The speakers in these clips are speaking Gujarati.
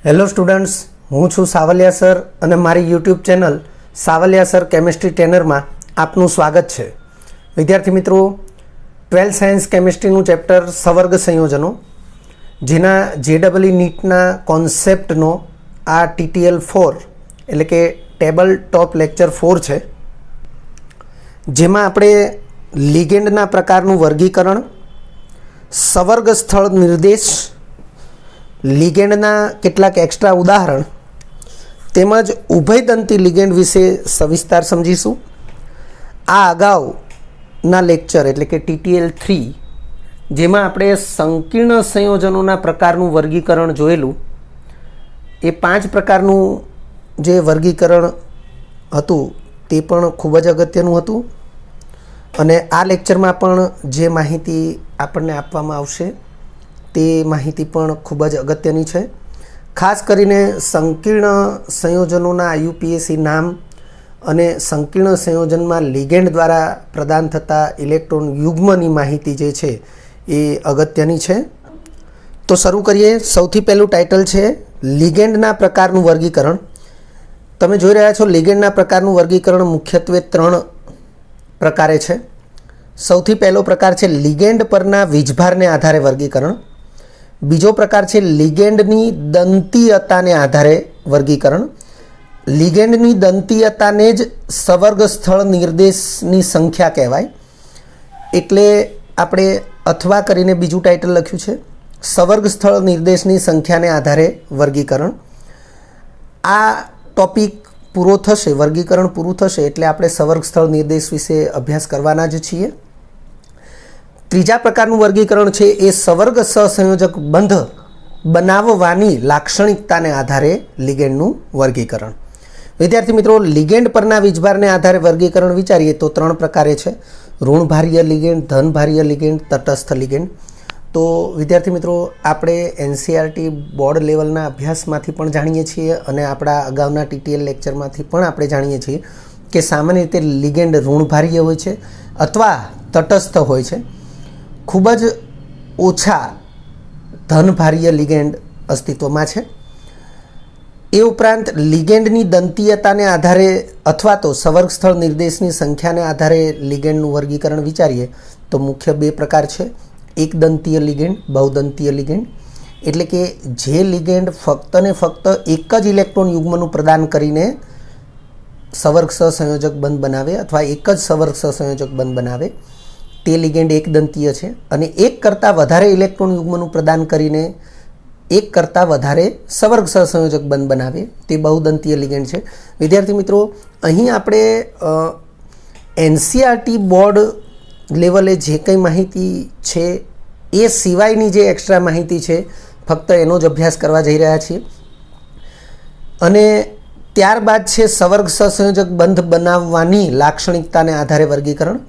હેલો સ્ટુડન્ટ્સ, હું છું સાવલિયા સર અને મારી YouTube channel Savaliya sir chemistry ટ્રેનરમાં આપનું સ્વાગત છે. વિદ્યાર્થી મિત્રો, 12th સાયન્સ કેમિસ્ટ્રીનું ચેપ્ટર સવર્ગ સંયોજનો, જેના JEE નીટના કોન્સેપ્ટનો આ TTL 4 એટલે કે ટેબલ ટોપ લેક્ચર 4 છે, જેમાં આપણે લિગેન્ડના પ્રકારનું વર્ગીકરણ, સવર્ગ સ્થળ નિર્દેશ, લિગેન્ડના કેટલાક એક્સ્ટ્રા ઉદાહરણ તેમજ ઉભયદંતી લિગેન્ડ વિશે સવિસ્તાર સમજીશું. આ અગાઉના લેક્ચર એટલે કે TTL 3, જેમાં આપણે સંકીર્ણ સંયોજનોના પ્રકારનું વર્ગીકરણ જોયેલું, એ 5 પ્રકારનું જે વર્ગીકરણ હતું તે પણ ખૂબ જ અગત્યનું હતું. અને આ લેક્ચરમાં પણ જે માહિતી આપણને આપવામાં આવશે તે માહિતી પણ ખૂબ જ અગત્યની છે. ખાસ કરીને સંકીર્ણ સંયોજનોના IUPAC નામ અને સંકીર્ણ સંયોજનમાં લિગેન્ડ દ્વારા પ્રદાન થતા ઇલેક્ટ્રોન યુગ્મની માહિતી જે છે એ અગત્યની છે. તો શરૂ કરીએ. સૌથી પહેલું ટાઇટલ છે લિગેન્ડના પ્રકારનું વર્ગીકરણ. તમે જોઈ રહ્યા છો લિગેન્ડના પ્રકારનું વર્ગીકરણ મુખ્યત્વે 3 પ્રકારે છે. સૌથી પહેલો પ્રકાર છે લિગેન્ડ પરના વીજભારને આધારે વર્ગીકરણ. બીજો પ્રકાર છે લિગેન્ડની દંતીયતાને આધારે વર્ગીકરણ. લિગેન્ડની દંતીયતાને જ સવર્ગ સ્થળ નિર્દેશની સંખ્યા કહેવાય. એટલે આપણે અથવા કરીને બીજું ટાઇટલ લખ્યું છે સવર્ગ સ્થળ નિર્દેશની સંખ્યાને આધારે વર્ગીકરણ. આ ટોપિક પૂરો થશે, વર્ગીકરણ પૂરું થશે એટલે આપણે સવર્ગ સ્થળ નિર્દેશ વિશે અભ્યાસ કરવાના જ છીએ. ત્રીજા પ્રકારનું વર્ગીકરણ છે એ સવર્ગ સહસંયોજક બંધ બનાવવાની લાક્ષણિકતાને આધારે લિગેન્ડનું વર્ગીકરણ. વિદ્યાર્થી મિત્રો, લિગેન્ડ પરના વીજભારને આધારે વર્ગીકરણ વિચારીએ તો 3 પ્રકારે છે: ઋણભારીય લિગેન્ડ, ધનભારીય લિગેન્ડ, તટસ્થ લિગેન્ડ. તો વિદ્યાર્થી મિત્રો, આપણે NCERT બોર્ડ લેવલના અભ્યાસમાંથી પણ જાણીએ છીએ અને આપણા અગાઉના TTL લેક્ચરમાંથી પણ આપણે જાણીએ છીએ કે સામાન્ય રીતે લિગેન્ડ ઋણભારીય હોય છે અથવા તટસ્થ હોય છે. ખૂબ જ ઓછા ધનભારીય લિગેન્ડ અસ્તિત્વમાં છે. એ ઉપરાંત લિગેન્ડની દંતીયતાને આધારે અથવા તો સવર્ગ સ્થળ નિર્દેશની સંખ્યાને આધારે લિગેન્ડનું વર્ગીકરણ વિચારીએ તો મુખ્ય 2 પ્રકાર છે: એકદંતીય લિગેન્ડ, બહુદંતીય લિગેન્ડ. એટલે કે જે લિગેન્ડ ફક્ત ને ફક્ત એક જ ઇલેક્ટ્રોન યુગ્મનું પ્રદાન કરીને સવર્ગ સહસંયોજક બંધ બનાવે અથવા એક જ સવર્ગ સહસંયોજક બંધ બનાવે તે લિગેન્ડ એકદંતીય છે. અને એક કરતાં વધારે ઇલેક્ટ્રોન યુગ્મનું પ્રદાન કરીને એક કરતાં વધારે સવર્ગ સહસંયોજક બંધ બનાવે તે બહુદંતીય લિગેન્ડ છે. વિદ્યાર્થી મિત્રો, અહીં આપણે NCERT બોર્ડ લેવલે જે કંઈ માહિતી છે એ સિવાયની જે એક્સ્ટ્રા માહિતી છે ફક્ત એનો જ અભ્યાસ કરવા જઈ રહ્યા છીએ. અને ત્યારબાદ છે સવર્ગ સહસંયોજક બંધ બનાવવાની લાક્ષણિકતાને આધારે વર્ગીકરણ.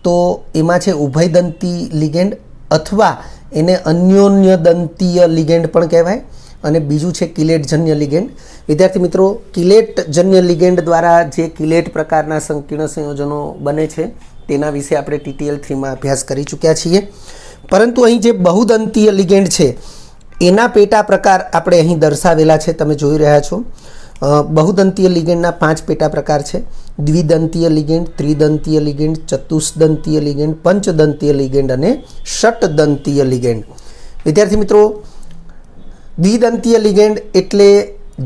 તો એમાં છે ઉભયદંતી લિગેન્ડ અથવા એને અન્યોન્ય દંતીય લિગેન્ડ પણ કહેવાય. અને બીજું છે કિલેટજન્ય લિગેન્ડ. વિદ્યાર્થી મિત્રો, કિલેટજન્ય લિગેન્ડ દ્વારા જે કિલેટ પ્રકારના સંકીર્ણ સંયોજનો બને છે તેના વિશે આપણે TTL 3માં અભ્યાસ કરી ચૂક્યા છીએ. પરંતુ અહીં જે બહુદંતીય લિગેન્ડ છે એના પેટા પ્રકાર આપણે અહીં દર્શાવેલા છે, તમે જોઈ રહ્યા છો. બહુદંતીય લિગેન્ડના 5 પેટા પ્રકાર છે: દ્વિદંતીય લિગેન્ડ, ત્રિદંતીય લિગેન્ડ, ચતુષ્દંતીય લિગેન્ડ, પંચદંતીય લિગેન્ડ અને ષટદંતીય લિગેન્ડ. વિદ્યાર્થી મિત્રો, દ્વિદંતીય લિગેન્ડ એટલે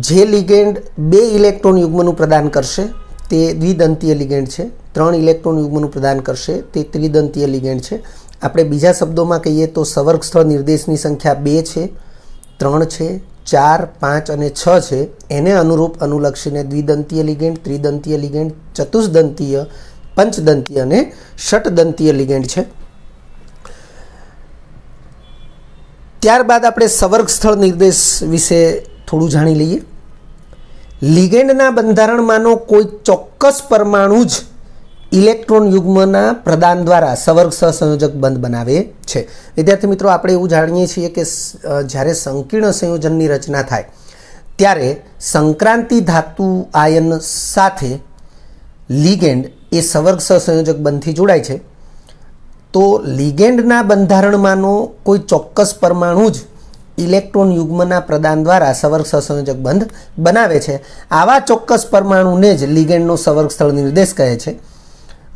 જે લિગેન્ડ 2 ઇલેક્ટ્રોન યુગ્મનું પ્રદાન કરશે તે દ્વિદંતીય લિગેન્ડ છે. 3 ઇલેક્ટ્રોન યુગ્મનું પ્રદાન કરશે તે ત્રિદંતીય લિગેન્ડ છે. આપણે બીજા શબ્દોમાં કહીએ તો સવર્ગ સ્થળ નિર્દેશની સંખ્યા 2 છે, 3 છે, 4, 5 અને 6 છે. એને અનુરૂપ અનુલક્ષીને દ્વિદંતીય લિગેન્ડ, ત્રિદંતીય લિગેન્ડ, ચતુષ્દંતીય, પંચદંતીય અને ષટદંતીય લિગેન્ડ છે. ત્યારબાદ આપણે સવર્ગ સ્થળ નિર્દેશ વિશે થોડું જાણી લઈએ. લિગેન્ડના બંધારણમાંનો કોઈ ચોક્કસ પરમાણુ જ ઇલેક્ટ્રોન યુગ્મના પ્રદાન દ્વારા સવર્ગ સહસંયોજક બંધ બનાવે છે. વિદ્યાર્થી મિત્રો, આપણે એવું જાણીએ છીએ કે જ્યારે સંકીર્ણ સંયોજનની રચના થાય ત્યારે સંક્રાંતિ ધાતુ આયન સાથે લિગેન્ડ એ સવર્ગ સહસંયોજક બંધથી જોડાય છે. તો લિગેન્ડના બંધારણમાંનો કોઈ ચોક્કસ પરમાણુ જ ઇલેક્ટ્રોન યુગ્મના પ્રદાન દ્વારા સવર્ગ સહસંયોજક બંધ બનાવે છે. આવા ચોક્કસ પરમાણુને જ લિગેન્ડનો સવર્ગ સ્થળ નિર્દેશ કહે છે.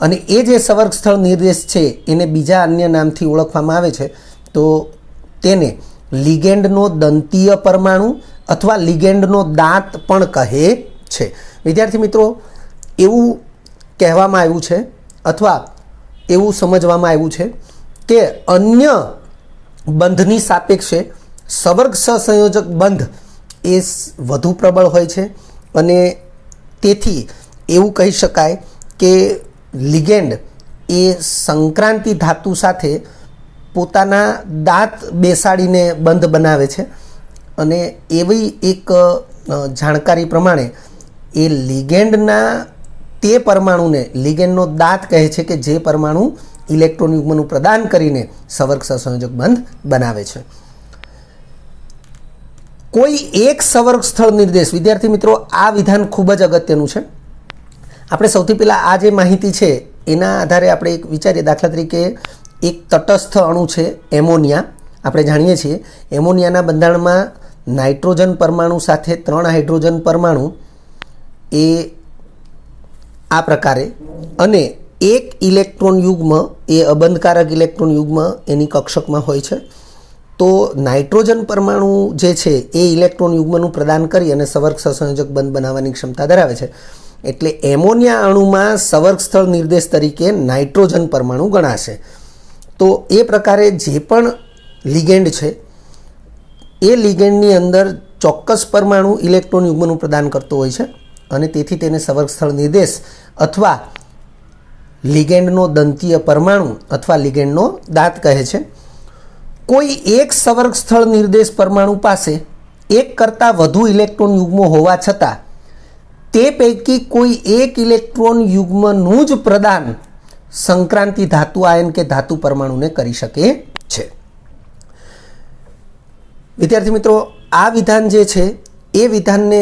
અને એ જે સવર્ગ સ્થળ નિર્દેશ છે એને બીજા અન્ય નામથી ઓળખવામાં આવે છે, તો તેને લિગેન્ડનો દંતીય પરમાણુ અથવા લિગેન્ડનો દાંત પણ કહે છે. વિદ્યાર્થી મિત્રો, એવું કહેવામાં આવ્યું છે અથવા એવું સમજવામાં આવ્યું છે કે અન્ય બંધની સાપેક્ષે સવર્ગ સહસંયોજક બંધ એ વધુ પ્રબળ હોય છે અને તેથી એવું કહી શકાય કે લિગેન્ડ એ સંક્રાંતિ ધાતુ સાથે પોતાના દાંત બેસાડીને બંધ બનાવે છે. અને એવી એક જાણકારી પ્રમાણે એ લિગેન્ડના તે પરમાણુને લિગેન્ડનો દાંત કહે છે કે જે પરમાણુ ઇલેક્ટ્રોન યુગ્મનું પ્રદાન કરીને સવર્ગ સહસંયોજક બંધ બનાવે છે. કોઈ એક સવર્ગ સ્થળ નિર્દેશ, વિદ્યાર્થી મિત્રો આ વિધાન ખૂબ જ અગત્યનું છે. આપણે સૌથી પહેલાં આ જે માહિતી છે એના આધારે આપણે એક વિચારીએ. દાખલા તરીકે એક તટસ્થ અણુ છે એમોનિયા. આપણે જાણીએ છીએ એમોનિયાના બંધારણમાં નાઇટ્રોજન પરમાણુ સાથે 3 હાઇડ્રોજન પરમાણુ એ આ પ્રકારે અને એક ઇલેક્ટ્રોન યુગ્મ એ અબંધકારક ઇલેક્ટ્રોન યુગ્મ એની કક્ષકમાં હોય છે. તો નાઇટ્રોજન પરમાણુ જે છે એ ઇલેક્ટ્રોન યુગ્મનું પ્રદાન કરી અને સવર્ગ સહસંયોજક બંધ બનાવવાની ક્ષમતા ધરાવે છે. એટલે એમોનિયા અણુમાં સવર્ગ સ્થળ નિર્દેશ તરીકે નાઇટ્રોજન પરમાણુ ગણાશે. તો એ પ્રકારે જે પણ લિગેન્ડ છે એ લિગેન્ડની અંદર ચોક્કસ પરમાણુ ઇલેક્ટ્રોન યુગ્મનું પ્રદાન કરતો હોય છે અને તેથી તેને સવર્ગ સ્થળ નિર્દેશ અથવા લિગેન્ડનો દંતીય પરમાણુ અથવા લિગેન્ડનો દાંત કહે છે. કોઈ એક સવર્ગ સ્થળ નિર્દેશ પરમાણુ પાસે એક કરતાં વધુ ઇલેક્ટ્રોન યુગ્મો હોવા છતાં તે પૈકી કોઈ એક ઇલેક્ટ્રોન યુગ્મનું જ પ્રદાન સંક્રાંતિ ધાતુ આયન કે ધાતુ પરમાણુને કરી શકે છે. વિદ્યાર્થી મિત્રો, આ વિધાન જે છે એ વિધાનને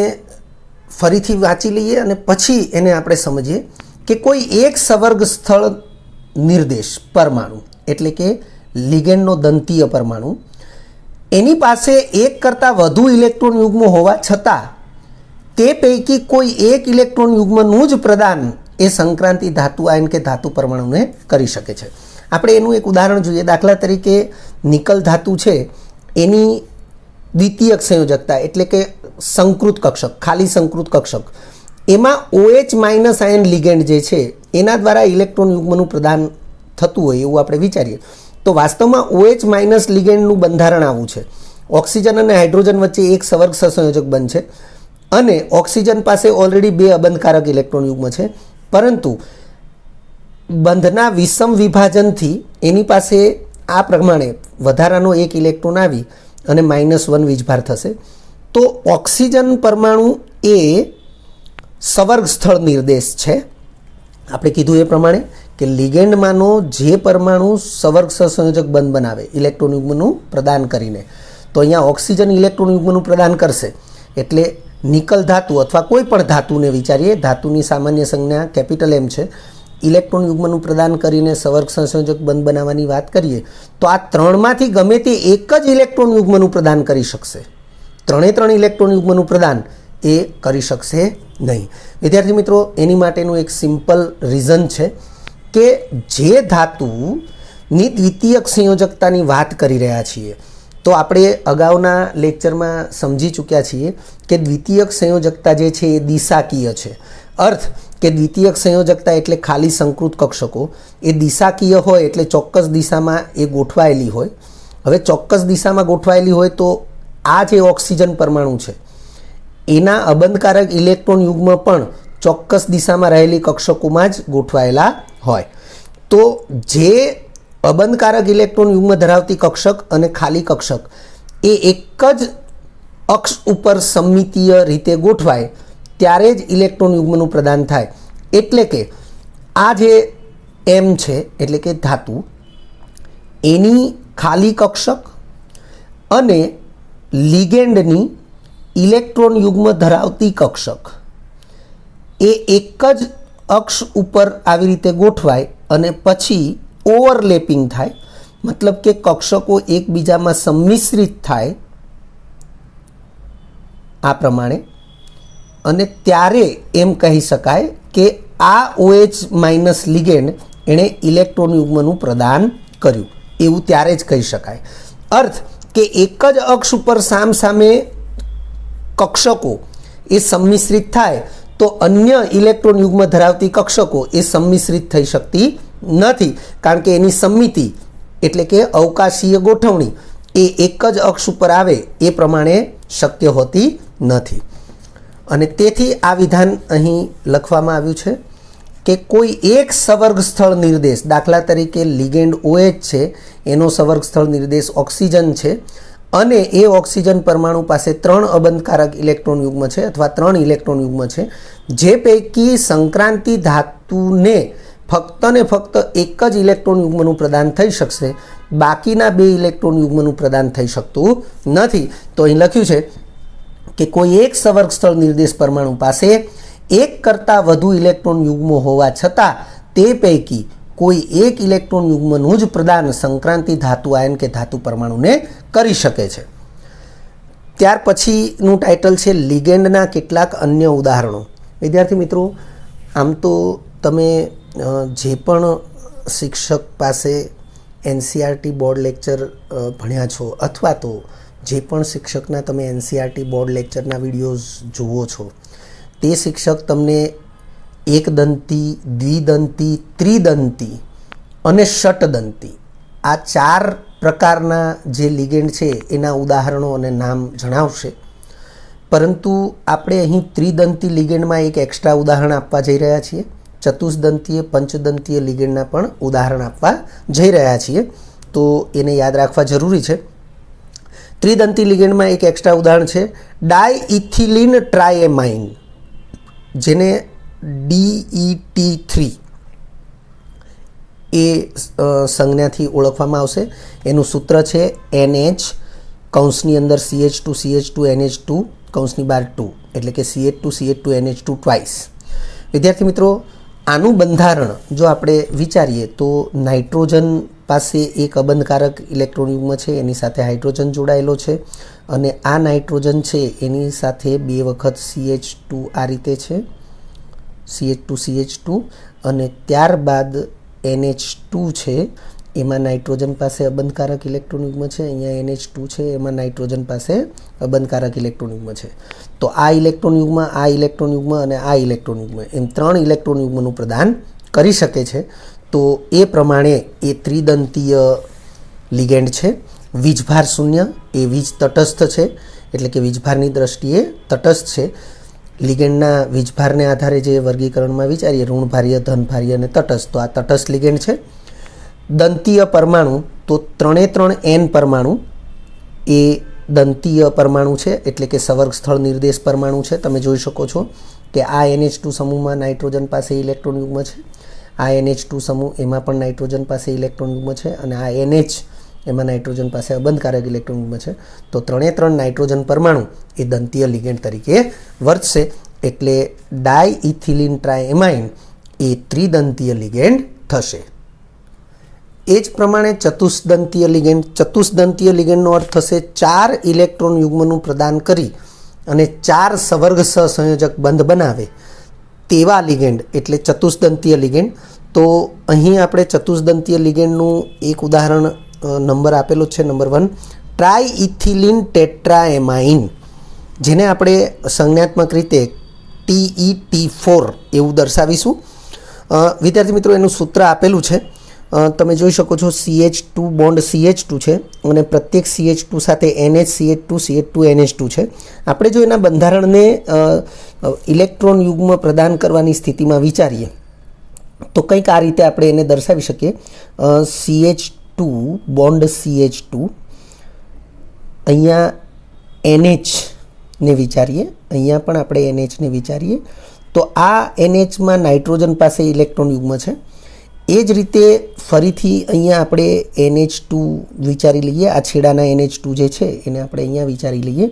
ફરીથી વાંચી લઈએ અને પછી એને આપણે સમજીએ કે કોઈ એક સવર્ગ સ્થળ નિર્દેશ પરમાણુ એટલે કે લિગેન્ડનો દંતીય પરમાણુ એની પાસે એક કરતાં વધુ ઇલેક્ટ્રોન યુગ્મો હોવા છતાં તે પૈકી કોઈ એક ઇલેક્ટ્રોન યુગ્મનું જ પ્રદાન એ સંક્રાંતિ ધાતુ આયન કે ધાતુ પરમાણુને કરી શકે છે. આપણે એનું એક ઉદાહરણ જોઈએ. દાખલા તરીકે નિકલ ધાતુ છે એની દ્વિતીયક સંયોજકતા એટલે કે સંકૃત કક્ષક, ખાલી સંકૃત કક્ષક, એમાં OH- આયન લિગેન્ડ જે છે એના દ્વારા ઇલેક્ટ્રોન યુગ્મનું પ્રદાન થતું હોય એવું આપણે વિચારીએ તો વાસ્તવમાં OH- લિગેન્ડનું બંધારણ આવું છે. ઓક્સિજન અને હાઇડ્રોજન વચ્ચે એક સવર્ગ સહસંયોજક બંધ છે અને ઓક્સિજન પાસે ઓલરેડી 2 અબંધકારક ઇલેક્ટ્રોન યુગ્મ છે, પરંતુ બંધના વિષમ વિભાજનથી એની પાસે આ પ્રમાણે વધારાનો એક ઇલેક્ટ્રોન આવી અને -1 વીજભાર થશે. તો ઓક્સિજન પરમાણુ એ સવર્ગ સ્થળ નિર્દેશ છે. આપણે કીધું એ પ્રમાણે કે લિગેન્ડમાંનો જે પરમાણુ સવર્ગ સહસંયોજક બંધ બનાવે ઇલેક્ટ્રોન યુગ્મનું પ્રદાન કરીને, તો અહીંયા ઓક્સિજન ઇલેક્ટ્રોન યુગ્મનું પ્રદાન કરશે. એટલે નિકલ ધાતુ અથવા કોઈ પણ ધાતુને વિચારીએ, ધાતુની સામાન્ય સંજ્ઞા કેપિટલ M છે. ઇલેક્ટ્રોન યુગ્મનું પ્રદાન કરીને સવર્ગ સહસંયોજક બંધ બનાવવાની વાત કરીએ તો આ ત્રણમાંથી ગમે તે એક જ ઇલેક્ટ્રોન યુગ્મનું પ્રદાન કરી શકશે. 3 ઇલેક્ટ્રોન યુગ્મનું પ્રદાન એ કરી શકશે નહીં. વિદ્યાર્થી મિત્રો, એની માટેનું એક સિમ્પલ રીઝન છે કે જે ધાતુની દ્વિતીયક સંયોજકતાની વાત કરી રહ્યા છીએ તો આપણે અગાઉના લેક્ચરમાં સમજી ચૂક્યા છીએ કે દ્વિતીયક સંયોજકતા જે છે એ દિશાકીય છે. અર્થ કે દ્વિતીયક સંયોજકતા એટલે ખાલી સંકૃત કક્ષકો એ દિશાકીય હોય એટલે ચોક્કસ દિશામાં એ ગોઠવાયેલી હોય. હવે ચોક્કસ દિશામાં ગોઠવાયેલી હોય તો આ જે ઓક્સિજન પરમાણુ છે એના અબંધકારક ઇલેક્ટ્રોન યુગ્મ પણ ચોક્કસ દિશામાં રહેલી કક્ષકોમાં જ ગોઠવાયેલા હોય. તો જે અબંધકારક ઇલેક્ટ્રોન યુગ્મ ધરાવતી કક્ષક અને ખાલી કક્ષક એ એક જ અક્ષ ઉપર સમમિતીય રીતે ગોઠવાય ત્યારે જ ઇલેક્ટ્રોન યુગ્મનું પ્રદાન થાય. એટલે કે આ જે M છે એટલે કે ધાતુ એની ખાલી કક્ષક અને લિગેન્ડની ઇલેક્ટ્રોન યુગ્મ ધરાવતી કક્ષક એ એક જ અક્ષ ઉપર આવી રીતે ગોઠવાય અને પછી ઓવરલેપિંગ થાય, મતલબ કે કક્ષકો એકબીજામાં સંમિશ્રિત થાય આ પ્રમાણે, અને ત્યારે એમ કહી શકાય કે આ OH માઇનસ લિગેન્ડ એણે ઇલેક્ટ્રોન યુગ્મનું પ્રદાન કર્યું, એવું ત્યારે જ કહી શકાય. અર્થ કે એક જ અક્ષ ઉપર સામસામે કક્ષકો એ સંમિશ્રિત થાય તો અન્ય ઇલેક્ટ્રોન યુગ્મ ધરાવતી કક્ષકો એ સંમિશ્રિત થઈ શકતી નથી, કારણ કે એની સમમિતિ એટલે કે અવકાશીય ગોઠવણી એ એક જ અક્ષ ઉપર આવે એ પ્રમાણે શક્ય હોતી નથી. અને તેથી આ વિધાન અહીં લખવામાં આવ્યું છે કે કોઈ એક સવર્ગ સ્થળ નિર્દેશ, દાખલા તરીકે લિગેન્ડ OH છે, એનો સવર્ગ સ્થળ નિર્દેશ ઓક્સિજન છે અને એ ઓક્સિજન પરમાણુ પાસે 3 અબંધકારક ઇલેક્ટ્રોન યુગ્મ છે અથવા 3 ઇલેક્ટ્રોન યુગ્મ છે, જે પૈકી સંક્રાંતિ ધાતુને ફક્ત ને ફક્ત એક જ ઇલેક્ટ્રોન યુગ્મનું પ્રદાન થઈ શકશે, બાકીના 2 ઇલેક્ટ્રોન યુગ્મનું પ્રદાન થઈ શકતું નથી. તો અહીં લખ્યું છે કે કોઈ એક સવર્ગ સ્થળ નિર્દેશ પરમાણુ પાસે એક કરતાં વધુ ઇલેક્ટ્રોન યુગ્મો હોવા છતાં તે પૈકી કોઈ એક ઇલેક્ટ્રોન યુગ્મનું જ પ્રદાન સંક્રાંતિ ધાતુ આયન કે ધાતુ પરમાણુને કરી શકે છે. ત્યાર પછીનું ટાઇટલ છે લિગેન્ડના કેટલાક અન્ય ઉદાહરણો. વિદ્યાર્થી મિત્રો, આમ તો તમે જે પણ શિક્ષક પાસે NCERT બોર્ડ લેક્ચર ભણ્યા છો અથવા તો જે પણ શિક્ષકના તમે NCERT બોર્ડ લેક્ચરના વિડીયોઝ જુઓ છો, તે શિક્ષક તમને એકદંતી, દ્વિદંતી, ત્રિદંતી અને ષટદંતી આ 4 પ્રકારના જે લિગેન્ડ છે એના ઉદાહરણો અને નામ જણાવશે. પરંતુ આપણે અહીં ત્રિદંતી લિગેન્ડમાં એક એક્સ્ટ્રા ઉદાહરણ આપવા જઈ રહ્યા છીએ, ચતુષ્દંતીય, પંચદંતીય લિગેન્ડના પણ ઉદાહરણ આપવા જઈ રહ્યા છીએ, તો એને યાદ રાખવા જરૂરી છે. ત્રિદંતી લિગેન્ડમાં એક એક્સ્ટ્રા ઉદાહરણ છે ડાયઇથિલિન ટ્રાએમાઇન, જેને DET3 એ સંજ્ઞાથી ઓળખવામાં આવશે. એનું સૂત્ર છે NH કૌંસની અંદર CH2 NH2 કૌંસની બહાર 2 એટલે કે CH2 NH2 ટ્વાઇસ. વિદ્યાર્થી મિત્રો, આનું બંધારણ જો આપણે વિચારીએ તો નાઇટ્રોજન પાસે એક અબંધકારક ઇલેક્ટ્રોન યુગ્મ છે, એની સાથે હાઇડ્રોજન જોડાયેલો છે અને આ નાઇટ્રોજન છે એની સાથે 2 વખત CH2 આ રીતે છે, CH2 અને ત્યારબાદ NH2 છે, એમાં નાઇટ્રોજન પાસે અબંધકારક ઇલેક્ટ્રોન યુગ્મ છે, અહીંયા NH2 છે, એમાં નાઇટ્રોજન પાસે અબંધકારક ઇલેક્ટ્રોન યુગ્મ છે. તો આ ઇલેક્ટ્રોન યુગ્મ, આ ઇલેક્ટ્રોન યુગ્મ અને આ ઇલેક્ટ્રોન યુગ્મ એમ 3 ઇલેક્ટ્રોન યુગ્મનું પ્રદાન કરી શકે છે. તો એ પ્રમાણે એ ત્રિદંતીય લિગેન્ડ છે. વીજભાર શૂન્ય, એ વીજ તટસ્થ છે એટલે કે વીજભારની દ્રષ્ટિએ તટસ્થ છે. લિગેન્ડના વીજભારને આધારે જે વર્ગીકરણમાં વિચારીએ ઋણભાર્ય, ધનભાર્ય અને તટસ્થ, તો આ તટસ્થ લિગેન્ડ છે. દંતીય પરમાણુ, તો 3 N પરમાણુ એ દંતીય પરમાણુ છે એટલે કે સવર્ગ સ્થળ નિર્દેશ પરમાણુ છે. તમે જોઈ શકો છો કે આ NH2 સમૂહમાં નાઇટ્રોજન પાસે ઇલેક્ટ્રોન યુગ્મ છે, આ NH2 સમૂહ એમાં પણ નાઇટ્રોજન પાસે ઇલેક્ટ્રોન યુગ્મ છે અને આ NH એમાં નાઇટ્રોજન પાસે અબંધકારક ઇલેક્ટ્રોન યુગ્મ છે. તો 3 નાઇટ્રોજન પરમાણુ એ દંતીય લિગેન્ડ તરીકે વર્તશે, એટલે ડાયઇથિલિન ટ્રાએમાઇન એ ત્રિદંતીય લિગેન્ડ થશે. એ જ પ્રમાણે ચતુષ્દંતીય લિગેન્ડ, ચતુષ્દંતીય લિગેન્ડનો અર્થ થશે 4 ઇલેક્ટ્રોન યુગ્મનું પ્રદાન કરી અને 4 સવર્ગ સહસંયોજક બંધ બનાવે તેવા લિગેન્ડ એટલે ચતુષ્દંતીય લિગેન્ડ. તો અહીં આપણે ચતુષ્દંતીય લિગેન્ડનું એક ઉદાહરણ નંબર આપેલો છે, નંબર 1 ટ્રાઇઇથિલિન ટેટ્રાએમાઇન, જેને આપણે સંજ્ઞાત્મક રીતે TET4 એવું દર્શાવીશું. વિદ્યાર્થી મિત્રો, એનું સૂત્ર આપેલું છે, તમે જોઈ શકો છો CH2 બોન્ડ CH2 છે અને પ્રત્યેક CH2 સાથે NH NH2 છે. આપણે જો એના બંધારણને ઇલેક્ટ્રોન યુગ્મ પ્રદાન કરવાની સ્થિતિમાં વિચારીએ તો કંઈક આ રીતે આપણે એને દર્શાવી શકીએ. CH2 બોન્ડ CH2, અહીંયા NH ને વિચારીએ, અહીંયા પણ આપણે NH ને વિચારીએ, તો આ NHમાં નાઇટ્રોજન પાસે ઇલેક્ટ્રોન યુગ્મ છે. એ જ રીતે ફરીથી અહીંયા આપણે NH2 વિચારી લઈએ, આ છેડાના NH2 જે છે એને આપણે અહીંયા વિચારી લઈએ,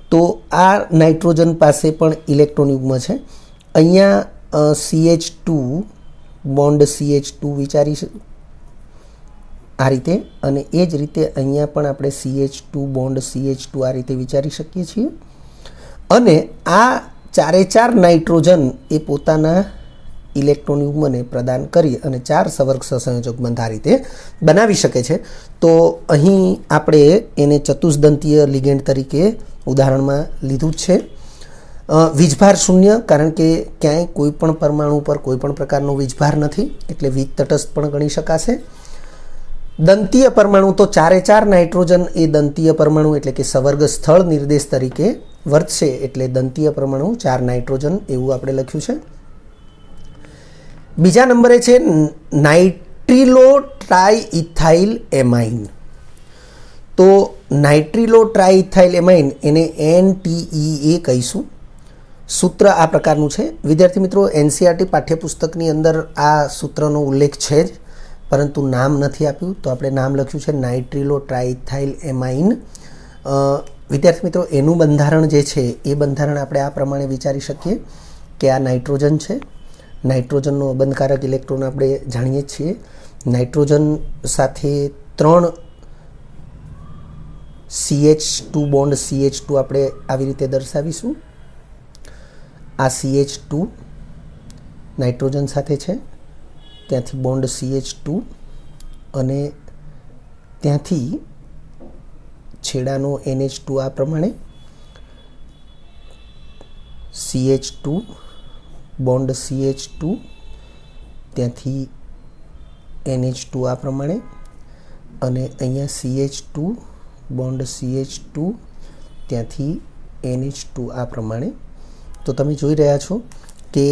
તો આ નાઇટ્રોજન પાસે પણ ઇલેક્ટ્રોન યુગ્મ છે. અહીંયા CH2 બોન્ડ CH2 વિચારીશું આ રીતે, અને એ જ રીતે અહીંયા પણ આપણે CH2 બોન્ડ CH2 આ રીતે વિચારી શકીએ છીએ. અને આ ચારે ચાર નાઇટ્રોજન એ પોતાના ઇલેક્ટ્રોન યુગ્મને પ્રદાન કરી અને 4 સવર્ગ સહસંયોજક બંધ આ રીતે બનાવી શકે છે. તો અહીં આપણે એને ચતુષ્દંતીય લિગેન્ડ તરીકે ઉદાહરણમાં લીધું જ છે. વીજભાર શૂન્ય, કારણ કે ક્યાંય કોઈ પણ પરમાણુ પર કોઈ પણ પ્રકારનો વીજભાર નથી, એટલે વીજ તટસ્થ પણ ગણી શકાશે. દંતીય પરમાણુ, તો ચારે ચાર નાઇટ્રોજન એ દંતીય પરમાણુ એટલે કે સવર્ગ સ્થળ નિર્દેશ તરીકે વર્તશે, એટલે દંતીય પરમાણુ 4 નાઇટ્રોજન એવું આપણે લખ્યું છે. બીજા નંબરે છે નાઇટ્રિલો ટ્રાઇઇથાઇલ એમાઇન. તો નાઇટ્રિલો ટ્રાઇઇથાઇલ એમાઇન એને NTEA કહીશું. સૂત્ર આ પ્રકારનું છે. વિદ્યાર્થી મિત્રો, NCERT પાઠ્યપુસ્તકની અંદર આ સૂત્રનો ઉલ્લેખ છે જ, પરંતુ નામ નથી આપ્યું, તો આપણે નામ લખ્યું છે નાઇટ્રિલો ટ્રાઇઇથાઇલ એમાઇન. વિદ્યાર્થી મિત્રો, એનું બંધારણ જે છે એ બંધારણ આપણે આ પ્રમાણે વિચારી શકીએ કે આ નાઇટ્રોજન છે. નાઇટ્રોજનનો અબંધકારક ઇલેક્ટ્રોન આપણે જાણીએ છીએ. નાઇટ્રોજન સાથે 3 CH2 બોન્ડ CH2 આપણે આવી રીતે દર્શાવીશું. આ CH2 નાઇટ્રોજન સાથે છે, ત્યાંથી બોન્ડ CH2 અને ત્યાંથી છેડાનો NH2 આ પ્રમાણે, CH2 બોન્ડ CH2 ત્યાંથી NH2 આ પ્રમાણે, અને અહીંયા CH2 બોન્ડ CH2 ત્યાંથી NH2 આ પ્રમાણે. તો તમે જોઈ રહ્યા છો કે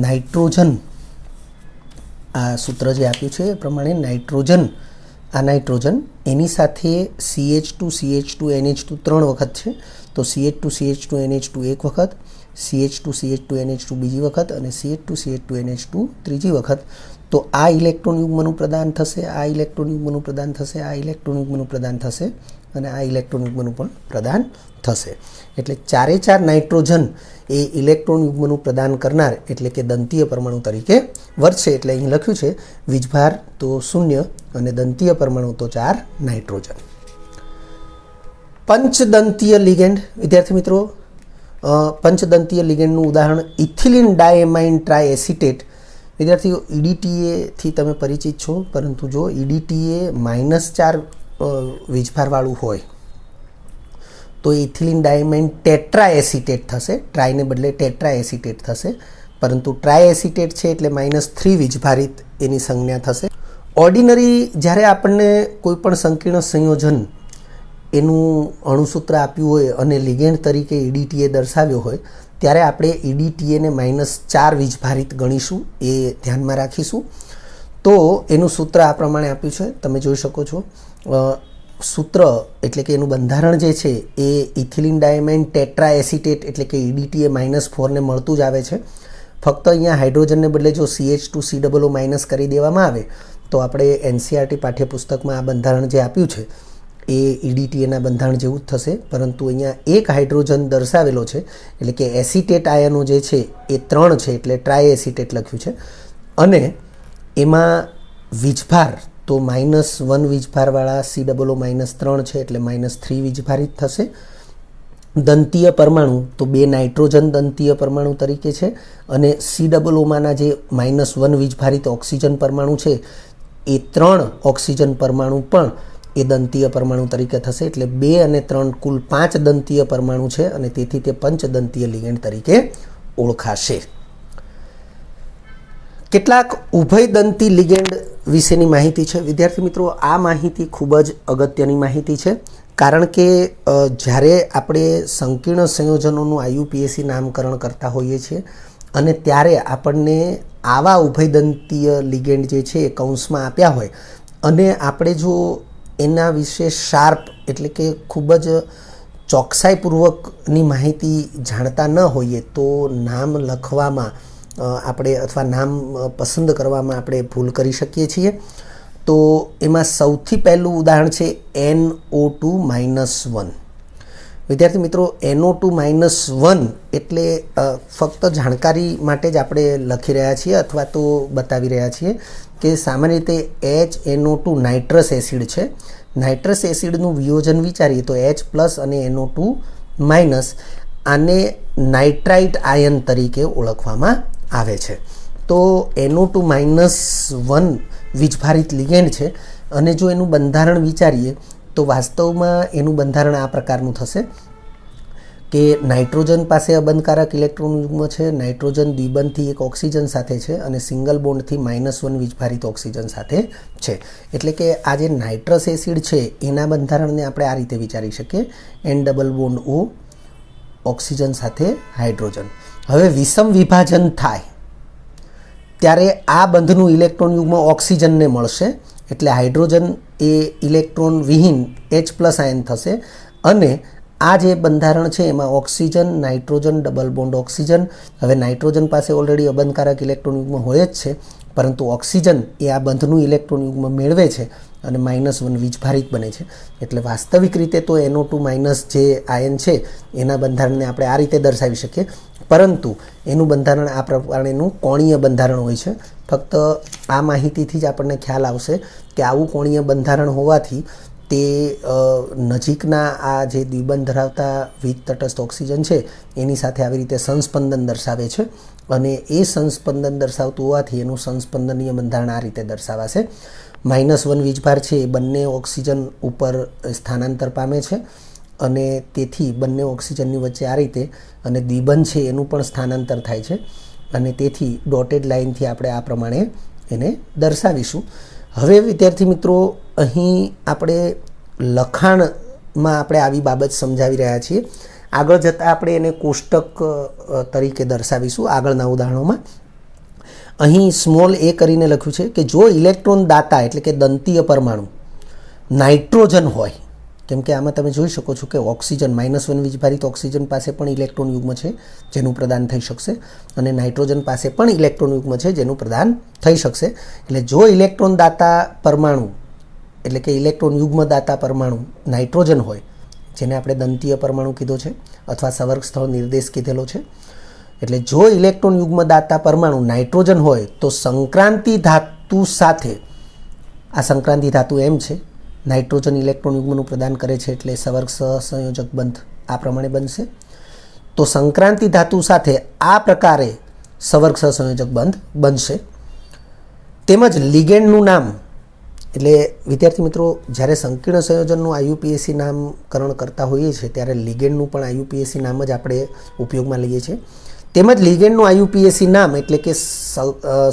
નાઇટ્રોજન, આ સૂત્ર જે આપ્યું છે એ પ્રમાણે નાઇટ્રોજન, આ નાઇટ્રોજન એની સાથે CH2 NH2 3 વખત છે. તો CH2 NH2 એક વખત, CH2 NH2 બીજી વખત અને CH2 NH2 ત્રીજી વખત. તો આ ઇલેક્ટ્રોન યુગ્મનું પ્રદાન થશે, આ ઇલેક્ટ્રોન યુગ્મનું પ્રદાન થશે, આ ઇલેક્ટ્રોન યુગ્મનું પ્રદાન થશે અને આ ઇલેક્ટ્રોન યુગ્મનું પણ પ્રદાન થશે. એટલે ચારે ચાર નાઇટ્રોજન એ ઇલેક્ટ્રોન યુગ્મનું પ્રદાન કરનાર એટલે કે દંતીય પરમાણુ તરીકે વર્તશે. એટલે અહીં લખ્યું છે વીજભાર તો 0 અને દંતીય પરમાણુ તો 4 નાઇટ્રોજન. પંચદંતીય લિગેન્ડ. વિદ્યાર્થી મિત્રો, પંચદંતીય લિગેન્ડનું ઉદાહરણ ઇથિલિન ડાયમાઇન ટ્રાયએસિટેટ. વિદ્યાર્થીઓ, EDTA થી તમે પરિચિત છો, પરંતુ જો EDTA -4 વીજભારવાળું હોય તો ઇથિલિન ડાયમાઇન ટેટ્રાએસિટેટ થશે. ટ્રાયને બદલે ટેટ્રાએસિટેટ થશે, પરંતુ ટ્રાયએસિટેટ છે એટલે -3 વીજભારિત એની સંજ્ઞા થશે. ઓર્ડિનરી જ્યારે આપણને કોઈ પણ સંકીર્ણ સંયોજન એનું અણુસૂત્ર આપ્યું હોય અને લિગેન્ડ તરીકે EDTA દર્શાવ્યો હોય ત્યારે આપણે EDTAને -4 વીજભારિત ગણીશું, એ ધ્યાનમાં રાખીશું. તો એનું સૂત્ર આ પ્રમાણે આપ્યું છે, તમે જોઈ શકો છો. સૂત્ર એટલે કે એનું બંધારણ જે છે એ ઇથિલિન ડાયમાઇન ટેટ્રાએસિટેટ એટલે કે EDTA -4ને મળતું જ આવે છે. ફક્ત અહીંયા હાઇડ્રોજનને બદલે જો CH2COO માઇનસ કરી દેવામાં આવે તો આપણે NCERT પાઠ્યપુસ્તકમાં આ બંધારણ જે આપ્યું છે એ EDTAના બંધારણ જેવું જ થશે, પરંતુ અહીંયા એક હાઇડ્રોજન દર્શાવેલો છે એટલે કે એસિટેટ આયનો જે છે એ 3 છે એટલે ટ્રાયએસિટેટ લખ્યું છે. અને એમાં વીજભાર તો -1 વીજભારવાળા COO -3 છે એટલે -3 વીજભારિત થશે. દંતીય પરમાણુ તો 2 નાઇટ્રોજન દંતીય પરમાણુ તરીકે છે અને COOમાંના જે -1 વીજભારિત ઓક્સિજન પરમાણુ છે એ 3 ઓક્સિજન પરમાણુ પણ એ દંતીય પરમાણુ તરીકે થશે. એટલે 2 અને 3 કુલ 5 દંતીય પરમાણુ છે અને તેથી તે પંચદંતીય લિગેન્ડ તરીકે ઓળખાશે. કેટલાક ઉભયદંતી લિગેન્ડ વિશેની માહિતી છે. વિદ્યાર્થી મિત્રો, આ માહિતી ખૂબ જ અગત્યની માહિતી છે, કારણ કે જ્યારે આપણે સંકીર્ણ સંયોજનોનું IUPAC નામકરણ કરતા હોઈએ છીએ અને ત્યારે આપણને આવા ઉભયદંતીય લિગેન્ડ જે છે એ કૌંસમાં આપ્યા હોય અને આપણે જો એના વિશે શાર્પ એટલે કે ખૂબ જ ચોકસાઈપૂર્વકની માહિતી જાણતા ન હોઈએ તો નામ લખવામાં આપણે અથવા નામ પસંદ કરવામાં આપણે ભૂલ કરી શકીએ છીએ. તો એમાં સૌથી પહેલું ઉદાહરણ છે NO2-1. વિદ્યાર્થી મિત્રો, NO2-1 એટલે ફક્ત જાણકારી માટે જ આપણે લખી રહ્યા છીએ અથવા તો બતાવી રહ્યા છીએ કે સામાન્ય રીતે HNO2 નાઇટ્રસ એસિડ છે. નાઇટ્રસ એસિડનું વિયોજન વિચારીએ તો H+ અને NO2 માઇનસ આને નાઇટ્રાઇટ આયન તરીકે ઓળખવામાં આવે છે. તો NO2 -1 વીજભારિત લિગેન્ડ છે અને જો એનું બંધારણ વિચારીએ તો વાસ્તવમાં એનું બંધારણ આ પ્રકારનું થશે કે નાઇટ્રોજન પાસે અબંધકારક ઇલેક્ટ્રોન યુગ્મ છે, નાઇટ્રોજન દ્વિબંધથી એક ઓક્સિજન સાથે છે અને સિંગલ બોન્ડથી -1 વીજભારિત ઓક્સિજન સાથે છે. એટલે કે આ જે નાઇટ્રસ એસિડ છે એના બંધારણને આપણે આ રીતે વિચારી શકીએ, N double bond O oxygen સાથે હાઇડ્રોજન. હવે વિષમ વિભાજન થાય ત્યારે આ બંધનું ઇલેક્ટ્રોન યુગ્મ ઓક્સિજનને મળશે એટલે હાઇડ્રોજન એ ઇલેક્ટ્રોન વિહીન H+ આયન થશે અને આ જે બંધારણ છે એમાં oxygen, nitrogen, double bond oxygen. હવે નાઇટ્રોજન પાસે ઓલરેડી અબંધકારક ઇલેક્ટ્રોન યુગ્મ હોય જ છે, પરંતુ ઓક્સિજન એ આ બંધનું ઇલેક્ટ્રોન યુગ્મ મેળવે છે અને -1 વીજભારિત બને છે. એટલે વાસ્તવિક રીતે તો NO2- જે આયન છે એના બંધારણને આપણે આ રીતે દર્શાવી શકીએ, પરંતુ એનું બંધારણ આ પ્રકારનું કોણીય બંધારણ હોય છે. ફક્ત આ માહિતીથી જ આપણને ખ્યાલ આવશે કે આવું કોણીય બંધારણ હોવાથી તે નજીકના આ જે દ્વિબંધ ધરાવતા વીજ તટસ્થ ઓક્સિજન છે એની સાથે આવી રીતે સંસ્પંદન દર્શાવે છે અને એ સંસ્પંદન દર્શાવતું હોવાથી એનું સંસ્પંદનીય બંધારણ આ રીતે દર્શાવાશે. -1 વીજભાર છે એ બંને ઓક્સિજન ઉપર સ્થાનાંતર પામે છે અને તેથી બંને ઓક્સિજનની વચ્ચે આ રીતે અને દ્વિબંધ છે એનું પણ સ્થાનાંતર થાય છે અને તેથી ડોટેડ લાઇનથી આપણે આ પ્રમાણે એને દર્શાવીશું. હવે વિદ્યાર્થી મિત્રો, અહીં આપણે લખાણમાં આપણે આવી બાબત સમજાવી રહ્યા છીએ. આગળ જતાં આપણે એને કોષ્ટક તરીકે દર્શાવીશું આગળના ઉદાહરણોમાં. અહીં સ્મોલ a કરીને લખ્યું છે કે જો ઇલેક્ટ્રોન દાતા એટલે કે દંતીય પરમાણુ નાઇટ્રોજન હોય, કેમ કે આમાં તમે જોઈ શકો છો કે ઓક્સિજન -1 વીજભારિત ઓક્સિજન પાસે પણ ઇલેક્ટ્રોન યુગ્મ છે જેનું પ્રદાન થઈ શકશે અને નાઇટ્રોજન પાસે પણ ઇલેક્ટ્રોન યુગ્મ છે જેનું પ્રદાન થઈ શકશે. એટલે જો ઇલેક્ટ્રોન દાતા પરમાણુ એટલે કે ઇલેક્ટ્રોન યુગ્મ દાતા પરમાણુ નાઇટ્રોજન હોય, જેને આપણે દંતીય પરમાણુ કીધો છે અથવા સવર્ગ સ્થળ નિર્દેશ કીધેલો છે, એટલે જો ઇલેક્ટ્રોન યુગ્મ દાતા પરમાણુ નાઇટ્રોજન હોય તો સંક્રાંતિ ધાતુ સાથે, આ સંક્રાંતિ ધાતુ M છે, નાઇટ્રોજન ઇલેક્ટ્રોન યુગ્મનું પ્રદાન કરે છે એટલે સવર્ગ સહસંયોજક બંધ આ પ્રમાણે બનશે. તો સંક્રાંતિ ધાતુ સાથે આ પ્રકારે સવર્ગ સહસંયોજક બંધ બનશે. તેમજ લિગેન્ડનું નામ, એટલે વિદ્યાર્થી મિત્રો, જ્યારે સંકીર્ણ સંયોજનનું IUPAC નામકરણ કરતા હોઈએ છીએ ત્યારે લિગેન્ડનું પણ IUPAC નામ જ આપણે ઉપયોગમાં લઈએ છીએ. તેમજ લિગેન્ડનું IUPAC નામ એટલે કે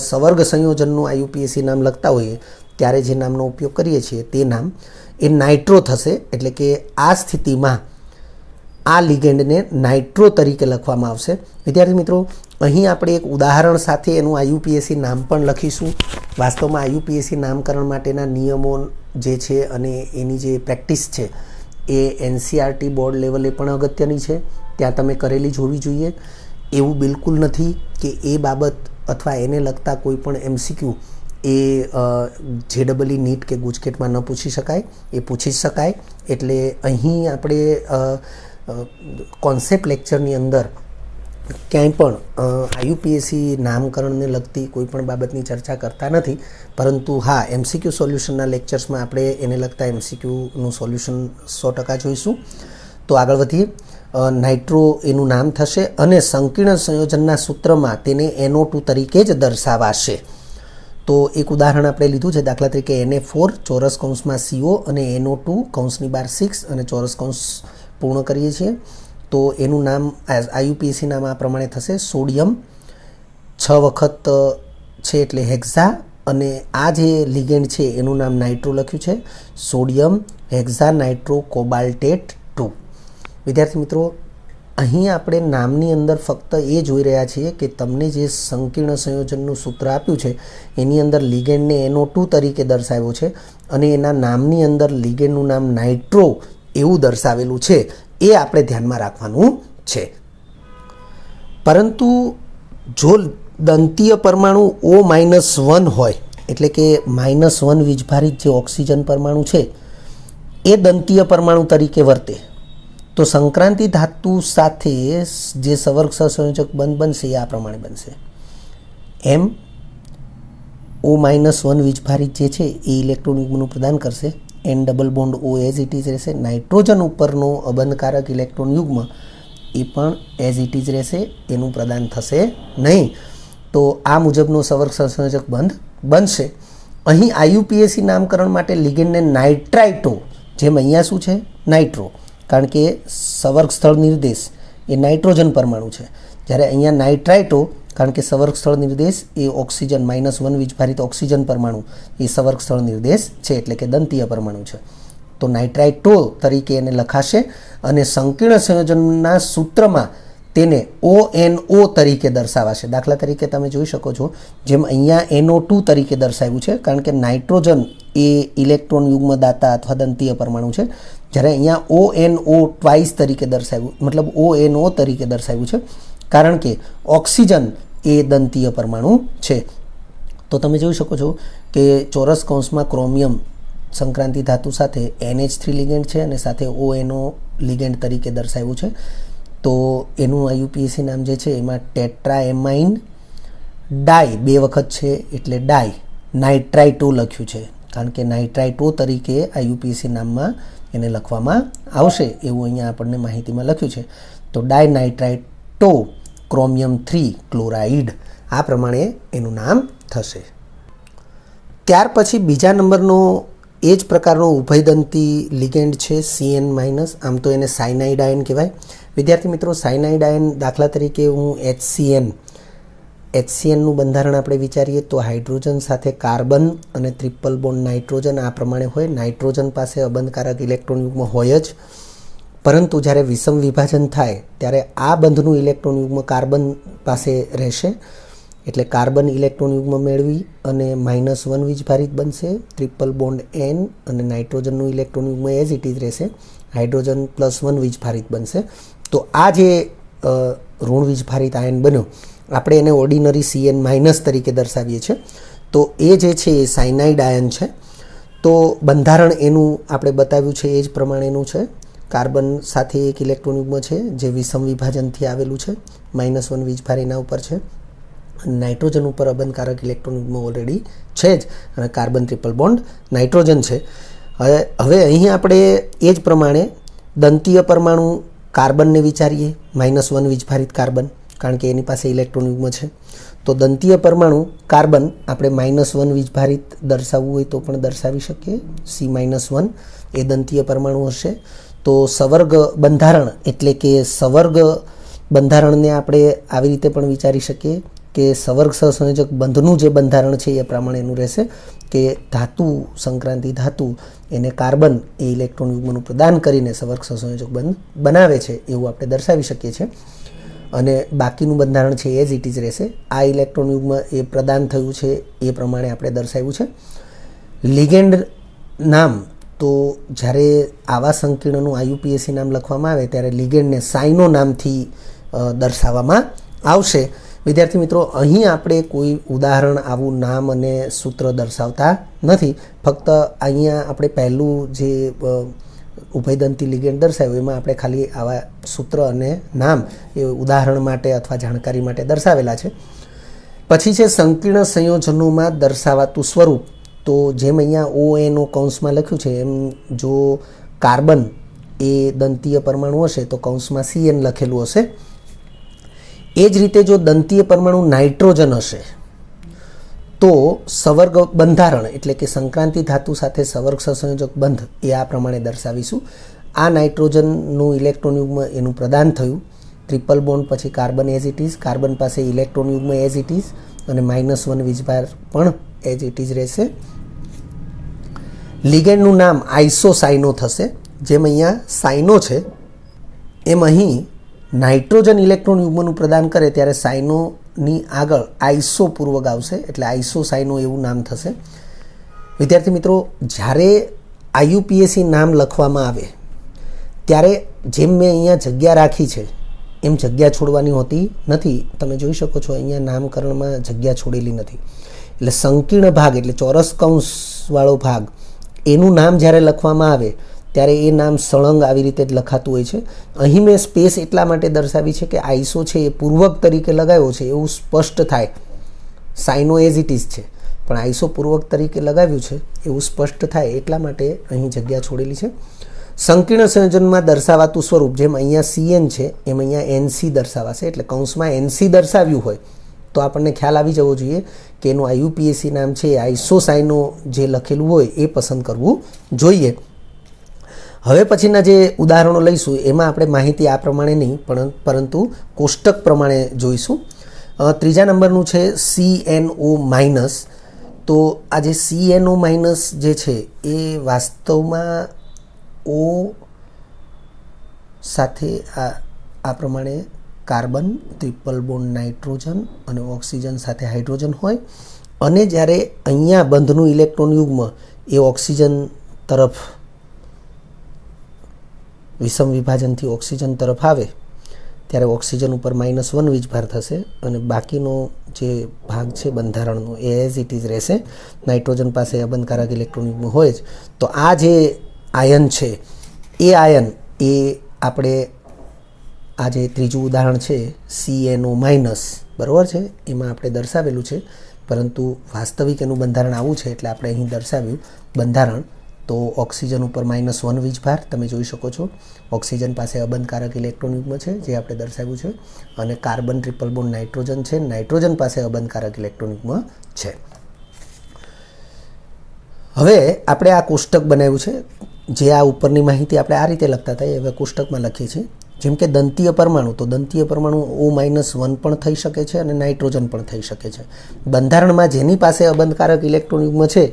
સવર્ગ સંયોજનનું IUPAC નામ લખતા હોઈએ ત્યારે જે નામનો ઉપયોગ કરીએ છીએ તે નામ એ નાઇટ્રો થશે. એટલે કે આ સ્થિતિમાં આ લિગેન્ડને નાઇટ્રો તરીકે લખવામાં આવશે. વિદ્યાર્થી મિત્રો, અહીં આપણે એક ઉદાહરણ સાથે એનું IUPAC નામ પણ લખીશું. વાસ્તવમાં IUPAC નામકરણ માટેના નિયમો જે છે અને એની જે પ્રેક્ટિસ છે એ NCERT બોર્ડ લેવલે પણ અગત્યની છે, ત્યાં તમે કરેલી જ હોવી જોઈએ. એવું બિલકુલ નથી કે એ બાબત અથવા એને લગતા કોઈ પણ MCQ એ JEE નીટ કે ગુજકેટમાં ન પૂછી શકાય, એ પૂછી જ શકાય. એટલે અહીં આપણે કોન્સેપ્ટ લેક્ચરની અંદર ક્યાંય પણ IUPAC નામકરણને લગતી કોઈ પણ બાબતની ચર્ચા કરતા નથી, પરંતુ હા, MCQ સોલ્યુશનના લેક્ચર્સમાં આપણે એને લગતા MCQનું સોલ્યુશન 100% જોઈશું. તો આગળ વધીએ. નાઇટ્રો એનું નામ થશે અને સંકીર્ણ સંયોજનના સૂત્રમાં તેને NO2 તરીકે જ દર્શાવાશે. તો એક ઉદાહરણ આપણે લીધું છે, દાખલા તરીકે Na4 ચોરસ કૌંસમાં CO અને NO2 કૌંસની બહાર 6 અને ચોરસ કૌંસ પૂર્ણ કરીએ છીએ. તો એનું નામ IUPAC નામ આ પ્રમાણે થશે, સોડિયમ 6 વખત છે એટલે હેક્ઝા, અને આ જે લિગેન્ડ છે એનું નામ નાઇટ્રો લખ્યું છે, સોડિયમ હેક્ઝા નાઇટ્રો કોબાલ્ટેટ 2. વિદ્યાર્થી મિત્રો, અહીં આપણે નામની અંદર ફક્ત એ જોઈ રહ્યા છીએ કે તમને જે સંકીર્ણ સંયોજનનું સૂત્ર આપ્યું છે એની અંદર લિગેન્ડને NO2 તરીકે દર્શાવ્યો છે અને એના નામની અંદર લિગેન્ડનું નામ નાઇટ્રો એવું દર્શાવેલું છે, એ આપણે ધ્યાનમાં રાખવાનું છે. પરંતુ જો દંતીય પરમાણુ O-1 હોય, એટલે કે -1 વીજભારિત જે ઓક્સિજન પરમાણુ છે એ દંતીય પરમાણુ તરીકે વર્તે, તો સંક્રાંતિ ધાતુ સાથે જે સવર્ગ સહસંયોજક બંધ બનશે એ આ પ્રમાણે બનશે. O-1 વીજભારિત જે છે એ ઇલેક્ટ્રોન યુગ્મનું પ્રદાન કરશે and double bond O as it is રહેશે. નાઇટ્રોજન ઉપરનો અબંધકારક ઇલેક્ટ્રોન યુગ્મ એ પણ એઝ ઇટ ઇઝ રહેશે, એનું પ્રદાન થશે નહીં. તો આ મુજબનો સવર્ગ સહસંયોજક બંધ બનશે. અહીં આઈયુપીએસી નામકરણ માટે લિગેન્ડને નાઇટ્રાઇટો, જેમ અહીંયા શું છે નાઇટ્રો, કારણ કે સવર્ગ સ્થળ નિર્દેશ એ નાઇટ્રોજન પરમાણુ છે, જ્યારે અહીંયા નાઇટ્રાઇટો કારણ કે સવર્ગ સ્થળ નિર્દેશ એ ઓક્સિજન -1 વીજભારિત ઓક્સિજન પરમાણુ એ સવર્ગ સ્થળ નિર્દેશ છે, એટલે કે દંતીય પરમાણુ છે. તો નાઇટ્રાઇટો તરીકે એને લખાશે અને સંકીર્ણ સંયોજનના સૂત્રમાં તેને ONO તરીકે દર્શાવાશે. દાખલા તરીકે તમે જોઈ શકો છો, જેમ અહીંયા NO2 તરીકે દર્શાવ્યું છે, કારણ કે નાઇટ્રોજન એ ઇલેક્ટ્રોન યુગ્મદાતા અથવા દંતીય પરમાણુ છે, જ્યારે અહીંયા ONO ટ્વાઇસ તરીકે દર્શાવ્યું, મતલબ ONO તરીકે દર્શાવ્યું છે, કારણ કે ઓક્સિજન એ દંતીય પરમાણુ છે. તો તમે જોઈ શકો છો કે ચોરસ કૌંસમાં ક્રોમિયમ સંક્રાંતિ ધાતુ સાથે NH3 લિગેન્ડ છે અને સાથે ONO લિગેન્ડ તરીકે દર્શાવ્યું છે. તો એનું આઈયુપીએસી નામ જે છે એમાં ટેટ્રાએમાઇન ડાય 2 વખત છે એટલે ડાય નાઇટ્રાઇટો લખ્યું છે, કારણ કે નાઇટ્રાઇટો તરીકે આઈયુપીએસી નામમાં એને લખવામાં આવશે એવું અહીંયા આપણને માહિતીમાં લખ્યું છે. તો ડાય નાઇટ્રાઇટો ક્રોમિયમ 3 ક્લોરાઇડ, આ પ્રમાણે એનું નામ થશે. ત્યાર પછી બીજા નંબરનો એ જ પ્રકારનો ઉભયદંતી લિગેન્ડ છે CN-, આમ તો એને સાયનાઇડ આયન કહેવાય. વિદ્યાર્થી મિત્રો, સાયનાઇડ આયન દાખલા તરીકે હું HCNનું બંધારણ આપણે વિચારીએ તો હાઇડ્રોજન સાથે કાર્બન અને ટ્રિપલ બોન્ડ નાઇટ્રોજન આ પ્રમાણે હોય. નાઇટ્રોજન પાસે અબંધકારક ઇલેક્ટ્રોન યુગ્મ હોય જ, પરંતુ જ્યારે વિષમ વિભાજન થાય ત્યારે આ બંધનું ઇલેક્ટ્રોન યુગ્મ કાર્બન પાસે રહેશે, એટલે કાર્બન ઇલેક્ટ્રોન યુગ્મ મેળવી અને -1 વીજભારિત બનશે, ટ્રિપલ બોન્ડ N અને નાઇટ્રોજનનું ઇલેક્ટ્રોન યુગ્મ એઝ ઇટ ઇઝ રહેશે, હાઇડ્રોજન +1 વીજભારિત બનશે. તો આ જે ઋણ વીજભારિત આયન બન્યો આપણે એને ઓર્ડિનરી CN- તરીકે દર્શાવીએ છીએ. તો એ જે છે એ સાયનાઇડ આયન છે. તો બંધારણ એનું આપણે બતાવ્યું છે એ જ પ્રમાણેનું છે. કાર્બન સાથે એક ઇલેક્ટ્રોન યુગ્મ છે જે વિષમ વિભાજનથી આવેલું છે, -1 વીજભારીના ઉપર છે, અને નાઇટ્રોજન ઉપર અબંધકારક ઇલેક્ટ્રોન યુગ્મ ઓલરેડી છે જ, અને કાર્બન ટ્રિપલ બોન્ડ નાઇટ્રોજન છે. હવે અહીં આપણે એ જ પ્રમાણે દંતીય પરમાણુ કાર્બનને વિચારીએ, -1 વીજભારિત કાર્બન, કારણ કે એની પાસે ઇલેક્ટ્રોન યુગ્મ છે. તો દંતીય પરમાણુ કાર્બન આપણે -1 વીજભારિત દર્શાવવું હોય તો પણ દર્શાવી શકીએ, C-1 એ દંતીય પરમાણુ હશે. તો સવર્ગ બંધારણ એટલે કે સવર્ગ બંધારણને આપણે આવી રીતે પણ વિચારી શકીએ કે સવર્ગ સહસંયોજક બંધનું જે બંધારણ છે એ પ્રમાણેનું રહેશે કે ધાતુ સંક્રાંતિ ધાતુ એને કાર્બન એ ઇલેક્ટ્રોન યુગ્મનું પ્રદાન કરીને સવર્ગ સહસંયોજક બંધ બનાવે છે એવું આપણે દર્શાવી શકીએ છીએ. અને બાકીનું બંધારણ છે એ જ ઇટ ઇઝ રહેશે. આ ઇલેક્ટ્રોન યુગ્મ એ પ્રદાન થયું છે એ પ્રમાણે આપણે દર્શાવ્યું છે. લિગેન્ડ નામ, તો જ્યારે આવા સંકીર્ણનું આઈયુપીએસી નામ લખવામાં આવે ત્યારે લિગેન્ડને સાઇનો નામથી દર્શાવવામાં આવશે. વિદ્યાર્થી મિત્રો, અહીં આપણે કોઈ ઉદાહરણ આવું નામ અને સૂત્ર દર્શાવતા નથી. ફક્ત અહીંયા આપણે પહેલું જે ઉભયદંતી લિગેન્ડ દર્શાવ્યું એમાં આપણે ખાલી આવા સૂત્ર અને નામ એ ઉદાહરણ માટે અથવા જાણકારી માટે દર્શાવેલા છે. પછી છે સંકીર્ણ સંયોજનોમાં દર્શાવાતું સ્વરૂપ. તો જેમ અહીંયા ONO કૌંસમાં લખ્યું છે એમ જો કાર્બન એ દંતીય પરમાણુ હશે તો કૌંસમાં CN લખેલું હશે. એ જ રીતે જો દંતીય પરમાણુ નાઇટ્રોજન હશે તો સવર્ગ બંધારણ એટલે કે સંક્રાંતિ ધાતુ સાથે સવર્ગ સહસંયોજક બંધ એ આ પ્રમાણે દર્શાવીશું. આ નાઇટ્રોજનનું ઇલેક્ટ્રોન યુગ્મ એનું પ્રદાન થયું, ટ્રિપલ બોન્ડ પછી carbon as it is, carbon પાસે ઇલેક્ટ્રોન યુગ્મ એઝ ઇટ ઇઝ અને -1 વીજભાર પણ એઝ ઇટ ઇઝ રહેશે. લિગેન્ડનું નામ આઇસોસાઇનો થશે. જેમ અહીંયા સાઇનો છે એમ અહીં નાઇટ્રોજન ઇલેક્ટ્રોન યુગ્મનું પ્રદાન કરે ત્યારે સાઇનોની આગળ આઇસો પૂર્વક આવશે એટલે આઇસોસાઇનો એવું નામ થશે. વિદ્યાર્થી મિત્રો, જ્યારે આઈયુપીએસી નામ લખવામાં આવે ત્યારે જેમ મેં અહીંયા જગ્યા રાખી છે એમ જગ્યા છોડવાની હોતી નથી. તમે જોઈ શકો છો અહીંયા નામકરણમાં જગ્યા છોડેલી નથી. એટલે સંકીર્ણ ભાગ એટલે ચોરસ કૌંસવાળો ભાગ એનું નામ જ્યારે લખવામાં આવે ત્યારે એ નામ સળંગ આવી રીતે જ લખાતું હોય છે. અહીં મેં સ્પેસ એટલા માટે દર્શાવી છે કે આઈસો છે એ પૂર્વક તરીકે લગાવ્યો છે એવું સ્પષ્ટ થાય. સાઇનો એઝ ઇટ ઇઝ છે પણ આઈસોપૂર્વક તરીકે લગાવ્યું છે એવું સ્પષ્ટ થાય એટલા માટે અહીં જગ્યા છોડેલી છે. સંકીર્ણ સંયોજનમાં દર્શાવાતું સ્વરૂપ જેમ અહીંયા CN છે એમ અહીંયા NC દર્શાવાશે. એટલે કૌંસમાં NC દર્શાવ્યું હોય તો આપણને ખ્યાલ આવી જવો જોઈએ કે એનું IUPAC નામ છે આઈસોસાયનો જે લખેલું હોય એ પસંદ કરવું જોઈએ. હવે પછીના જે ઉદાહરણો લઈશું એમાં આપણે માહિતી આ પ્રમાણે નહીં પરંતુ કોષ્ટક પ્રમાણે જોઈશું. ત્રીજા નંબરનું છે CNO-. તો આ જે CNO- જે છે એ વાસ્તવમાં O સાથે આ પ્રમાણે કાર્બન, ટ્રિપલ બોન્ડ નાઇટ્રોજન અને ઓક્સિજન સાથે હાઇડ્રોજન હોય અને જ્યારે અહીંયા બંધનું ઇલેક્ટ્રોન યુગ્મ એ ઓક્સિજન તરફ વિષમ વિભાજનથી ઓક્સિજન તરફ આવે ત્યારે ઓક્સિજન ઉપર -1 વીજભાર થશે અને બાકીનો જે ભાગ છે બંધારણનો એ એઝ ઇટ ઇઝ રહેશે. નાઇટ્રોજન પાસે અબંધકારક ઇલેક્ટ્રોન યુગ્મ હોય જ. તો આ જે આયન છે એ આયન એ આપણે આ જે ત્રીજું ઉદાહરણ છે CNO-, બરાબર છે, એમાં આપણે દર્શાવેલું છે પરંતુ વાસ્તવિક એનું બંધારણ આવું છે એટલે આપણે અહીં દર્શાવ્યું બંધારણ. તો ઓક્સિજન ઉપર -1 વીજભાર તમે જોઈ શકો છો. ઓક્સિજન પાસે અબંધકારક ઇલેક્ટ્રોન યુગ્મ છે જે આપણે દર્શાવ્યું છે અને કાર્બન, ટ્રિપલ બોન્ડ નાઇટ્રોજન છે. નાઇટ્રોજન પાસે અબંધકારક ઇલેક્ટ્રોન યુગ્મ છે. હવે આપણે આ કોષ્ટક બનાવ્યું છે. જે આ ઉપરની માહિતી આપણે આ રીતે લખતા હતા એ હવે કોષ્ટકમાં લખીએ છીએ. જેમ કે દંતીય પરમાણુ, તો દંતીય પરમાણુ O-1 પણ થઈ શકે છે અને નાઇટ્રોજન પણ થઈ શકે છે. બંધારણમાં જેની પાસે અબંધકારક ઇલેક્ટ્રોન યુગ્મ છે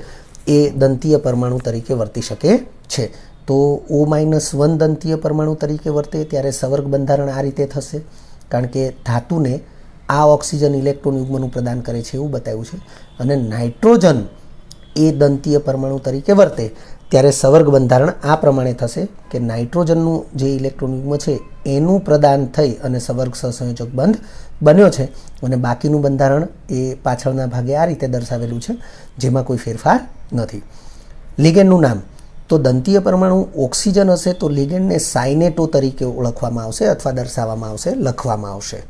એ દંતીય પરમાણુ તરીકે વર્તી શકે છે. તો O-1 દંતીય પરમાણુ તરીકે વર્તે ત્યારે સવર્ગ બંધારણ આ રીતે થશે, કારણ કે ધાતુને આ ઓક્સિજન ઇલેક્ટ્રોન યુગ્મનું પ્રદાન કરે છે એવું બતાવ્યું છે. અને નાઇટ્રોજન એ દંતીય પરમાણુ તરીકે વર્તે ત્યારે સવર્ગ બંધારણ આ પ્રમાણે થશે કે નાઇટ્રોજનનું જે ઇલેક્ટ્રોન યુગ્મ છે એનું પ્રદાન થઈ અને સવર્ગ સહસંયોજક બંધ બન્યો છે અને બાકીનું બંધારણ એ પાછળના ભાગે આ રીતે દર્શાવેલું છે જેમાં કોઈ ફેરફાર નથી. લિગેન્ડનું નામ, તો દંતીય પરમાણુ ઓક્સિજન હશે તો લિગેન્ડને સાઇનેટો તરીકે ઓળખવામાં આવશે અથવા દર્શાવવામાં આવશે, લખવામાં આવશે.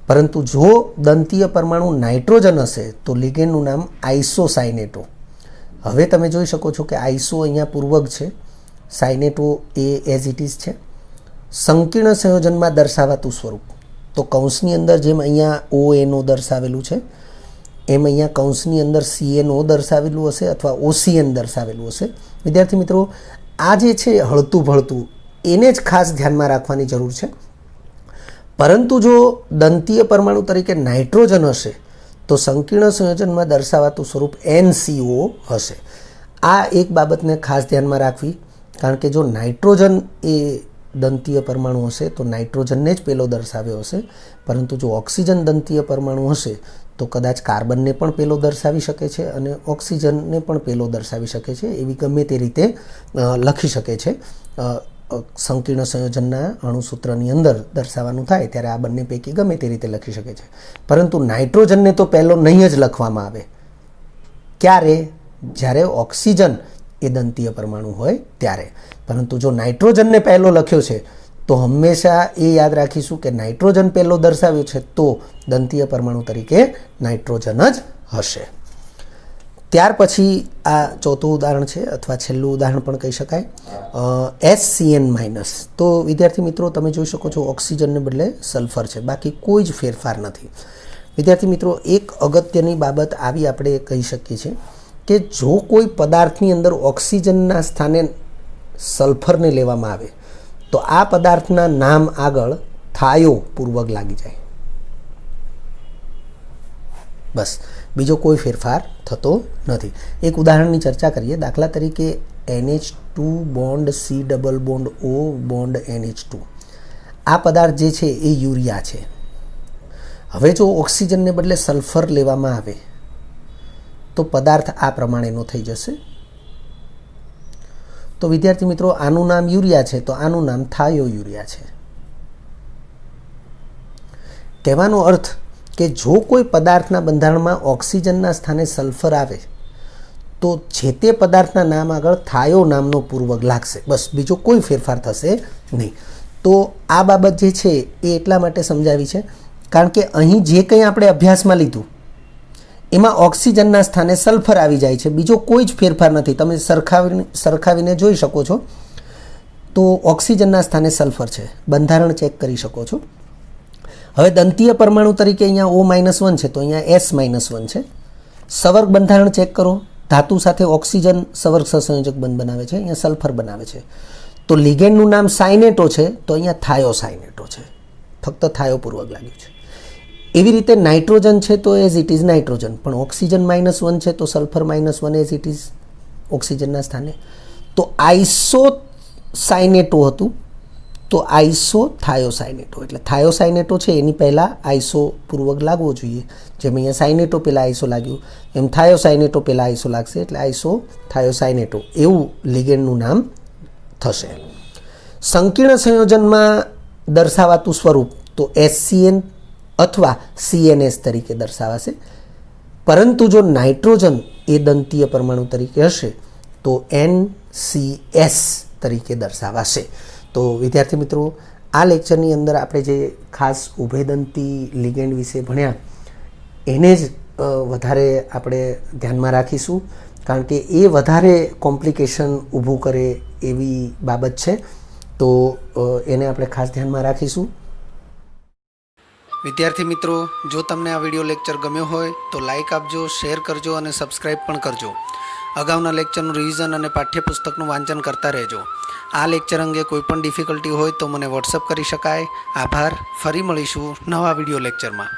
પરંતુ જો દંતીય પરમાણુ નાઇટ્રોજન હશે તો લિગેન્ડનું નામ આઇસોસાઇનેટો. હવે તમે જોઈ શકો છો કે આઈસો અહીંયા પૂર્વક છે, સાઇનેટો એ એઝ ઇટ ઇઝ છે. સંકીર્ણ સંયોજનમાં દર્શાવાતું સ્વરૂપ, તો કૌંસની અંદર જેમ અહીંયા ONO દર્શાવેલું છે એમ અહીંયા કૌંસની અંદર CNO દર્શાવેલું હશે અથવા OCN દર્શાવેલું હશે. વિદ્યાર્થી મિત્રો, આ જે છે હળતું ભળતું એને જ ખાસ ધ્યાનમાં રાખવાની જરૂર છે. પરંતુ જો દંતીય પરમાણુ તરીકે નાઇટ્રોજન હશે તો સંકીર્ણ સંયોજનમાં દર્શાવાતું સ્વરૂપ NCO હશે. આ એક બાબતને ખાસ ધ્યાનમાં રાખવી, કારણ કે જો નાઇટ્રોજન એ દંતીય પરમાણુ હશે તો નાઇટ્રોજનને જ પહેલો દર્શાવ્યો હશે, પરંતુ જો ઓક્સિજન દંતીય પરમાણુ હશે તો કદાચ કાર્બનને પણ પહેલો દર્શાવી શકે છે અને ઓક્સિજનને પણ પહેલો દર્શાવી શકે છે. એવી ગમે તે રીતે લખી શકે છે. સંકીર્ણ સંયોજનના અણુસૂત્રની અંદર દર્શાવવાનું થાય ત્યારે આ બંને પૈકી ગમે તે રીતે લખી શકે છે. પરંતુ નાઇટ્રોજનને તો પહેલો નહીં જ લખવામાં આવે. ક્યારે? જ્યારે ઓક્સિજન એ દંતીય પરમાણુ હોય ત્યારે. પરંતુ જો નાઇટ્રોજનને પહેલો લખ્યો છે તો હંમેશા એ યાદ રાખીશું કે નાઇટ્રોજન પહેલો દર્શાવ્યો છે તો દંતીય પરમાણુ તરીકે નાઇટ્રોજન જ હશે. ત્યાર પછી આ ચોથું ઉદાહરણ છે અથવા છેલ્લું ઉદાહરણ પણ કહી શકાય, SCN-. તો વિદ્યાર્થી મિત્રો તમે જોઈ શકો છો ઓક્સિજનને બદલે સલ્ફર છે, બાકી કોઈ જ ફેરફાર નથી. વિદ્યાર્થી મિત્રો, એક અગત્યની બાબત આવી આપણે કહી શકીએ છીએ કે જો કોઈ પદાર્થની અંદર ઓક્સિજનના સ્થાને સલ્ફરને લેવામાં આવે તો આ પદાર્થના નામ આગળ થાયો પૂર્વક લાગી જાય, બસ, બીજો કોઈ ફેરફાર થતો નથી. એક ઉદાહરણની ચર્ચા કરીએ. દાખલા તરીકે NH2 bond C double bond O bond NH2. આ પદાર્થ જે છે એ યુરિયા છે. હવે જો ઓક્સિજનને બદલે સલ્ફર લેવામાં આવે તો પદાર્થ આ પ્રમાણેનો થઈ જશે. તો વિદ્યાર્થી મિત્રો, આનું નામ યુરિયા છે તો આનું નામ થાયો યુરિયા છે. કહેવાનો અર્થ કે જો કોઈ પદાર્થના બંધારણમાં ઓક્સિજનના સ્થાને સલ્ફર આવે તો જે તે પદાર્થના નામ આગળ થાયો નામનો પૂર્વક લાગશે, બસ, બીજો કોઈ ફેરફાર થશે નહીં. તો આ બાબત જે છે એ એટલા માટે સમજાવી છે કારણ કે અહીં જે કંઈ આપણે અભ્યાસમાં લીધું એમાં ઓક્સિજનના સ્થાને સલ્ફર આવી જાય છે, બીજો કોઈ જ ફેરફાર નથી. તમે સરખાવીને જોઈ શકો છો તો ઓક્સિજનના સ્થાને સલ્ફર છે. બંધારણ ચેક કરી શકો છો. હવે દંતીય પરમાણુ તરીકે અહીંયા O-1 છે તો અહીંયા S-1 છે. સવર્ગ બંધારણ ચેક કરો. ધાતુ સાથે ઓક્સિજન સવર્ગ સહસંયોજક બંધ બનાવે છે, અહીંયા સલ્ફર બનાવે છે. તો લિગેન્ડનું નામ સાઇનેટો છે તો અહીંયા થાયોસાઇનેટો છે, ફક્ત થાયોપૂર્વક લાગ્યું છે. એવી રીતે નાઇટ્રોજન છે તો એઝ ઇટ ઇઝ નાઇટ્રોજન, પણ ઓક્સિજન -1 છે તો સલ્ફર -1 એઝ ઇટ ઇઝ ઓક્સિજનના સ્થાને. તો આઇસોસાઇનેટો હતું તો આઇસોથાયોસાઇનેટો, એટલે થાયોસાઇનેટો છે એની પહેલાં આઇસોપૂર્વક લાગવો જોઈએ. જેમ અહીંયા સાઇનેટો પહેલાં આઇસો લાગ્યું એમ થાયોસાઇનેટો પહેલાં આઇસો લાગશે, એટલે આઇસોથાયોસાઇનેટો એવું લિગેન્ડનું નામ થશે. સંકીર્ણ સંયોજનમાં દર્શાવાતું સ્વરૂપ તો HCN અથવા CNS તરીકે દર્શાવાશે. પરંતુ જો નાઇટ્રોજન એ દંતીય પરમાણુ તરીકે હશે તો NCS તરીકે દર્શાવાશે. તો વિદ્યાર્થી મિત્રો, આ લેક્ચરની અંદર આપણે જે ખાસ ઉભયદંતી લિગેન્ડ વિશે ભણ્યા એને જ વધારે આપણે ધ્યાનમાં રાખીશું, કારણ કે એ વધારે કોમ્પ્લિકેશન ઊભું કરે એવી બાબત છે. તો એને આપણે ખાસ ધ્યાનમાં રાખીશું. વિદ્યાર્થી મિત્રો, જો તમને આ વિડીયો લેક્ચર ગમ્યો હોય તો લાઇક આપજો, શેર કરજો અને સબસ્ક્રાઈબ પણ કરજો. અગાઉના લેક્ચરનું રિવિઝન અને પાઠ્યપુસ્તકનું વાંચન કરતા રહેજો. આ લેક્ચર અંગે કોઈ પણ ડિફિકલ્ટી હોય તો મને વોટ્સઅપ કરી શકાય. આભાર. ફરી મળીશું નવા વિડીયો લેક્ચરમાં.